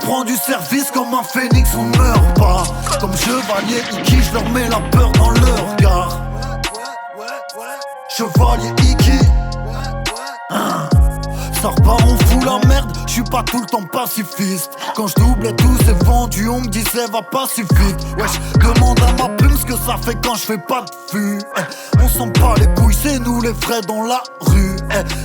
reprend du service comme un phénix, on ne meurt pas. Comme chevalier Iki, je leur mets la peur dans leur regard. Chevalier Iki, ça repart, on fout la merde, je suis pas tout le temps pacifiste. Quand je doublais tous ces vendus, on me disait va pas si vite. Wesh, demande à ma plume ce que ça fait quand je fais pas de fût. On sent pas les couilles, c'est nous les vrais dans la rue.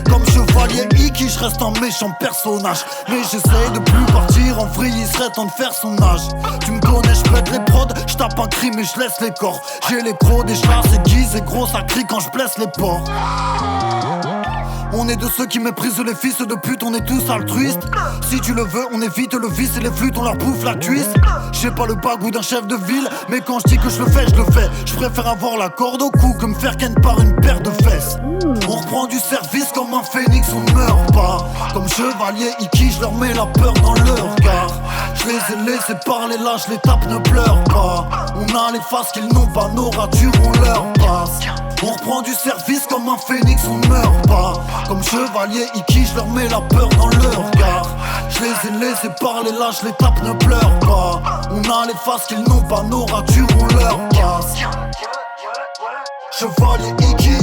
Comme chevalier Iki, je reste un méchant personnage. Mais j'essaye de plus partir, en vrai il serait temps de faire son âge. Tu me connais, je pète les prods, je tape un crime et je laisse les corps. J'ai les crocs des chats aiguisés et gros ça crie quand je blesse les porcs. On est de ceux qui méprisent les fils de pute, on est tous altruistes. Si tu le veux, on évite le vice et les flûtes, on leur bouffe la cuisse. J'ai pas le bagou d'un chef de ville, mais quand je dis que je le fais, je le fais. Je préfère avoir la corde au cou que me faire ken par une paire de fesses. On reprend du service comme un phénix, on ne meurt pas. Comme chevalier Iki, je leur mets la peur dans leur regard. Je les ai laissés parler là, je les tape, ne pleure pas. On a les faces qu'ils n'ont pas, nos ratures, on leur passe. On reprend du service comme un phénix, on ne meurt pas. Comme chevalier Iki, je leur mets la peur dans leur regard. Je les ai laissés parler là, je les tape, ne pleure pas. On a les faces qu'ils n'ont pas, nos ratures, on leur passe. Chevalier Iki,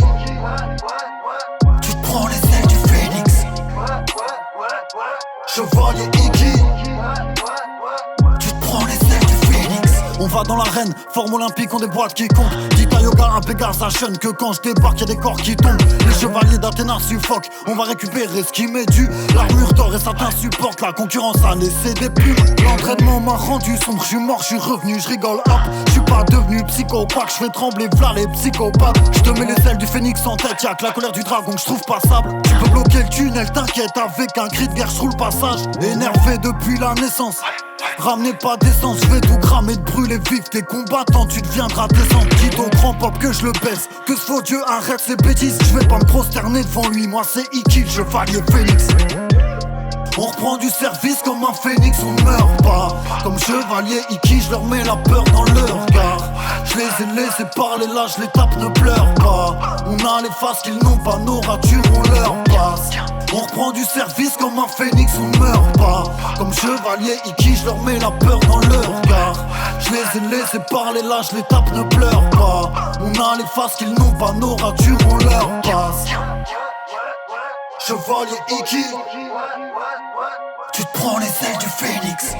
tu te prends les ailes du phénix. Chevalier Iki, tu te prends les ailes du phénix. On va dans l'arène, forme olympique, on des boîtes qui comptent. Dit à yoga, un Pégase, ça chaîne que quand je débarque, y'a des corps qui tombent. Les chevaliers d'Athéna suffoquent, on va récupérer ce qui m'est dû. L'armure d'or et certains supportent, la concurrence a laissé des plumes. L'entraînement m'a rendu sombre, je suis mort, je suis revenu, je rigole hop. Je suis pas devenu psychopathe, je fais trembler v'là les psychopathes. Je te mets les ailes du phénix en tête, y'a que la colère du dragon que je trouve passable. Tu peux bloquer le tunnel, t'inquiète, avec un cri de guerre, je roule le passage. Énervé depuis la naissance, ramenez pas d'essence, je vais tout cramer, de brûler vif tes combattants, tu deviendras descente. Quitte au grand pop que je le baisse, que ce faux Dieu arrête ses bêtises. Je vais pas me prosterner devant lui, moi c'est Iki, le chevalier phénix. On reprend du service comme un phénix, on ne meurt pas. Comme chevalier Iki, je leur mets la peur dans leur regard. Je les ai laissés parler là, je les tape, ne pleure pas. On a les faces qu'ils n'ont pas, nos ratures, on leur passe. On reprend du service comme un phénix, on ne meurt pas. Comme chevalier Iki, je leur mets la peur dans leur regard. Je les ai laissés parler là, je les tape, ne pleure pas. On a les faces qu'ils n'ont pas, nos ratures, on leur passe. Chevalier Iki, tu te prends les ailes du phénix.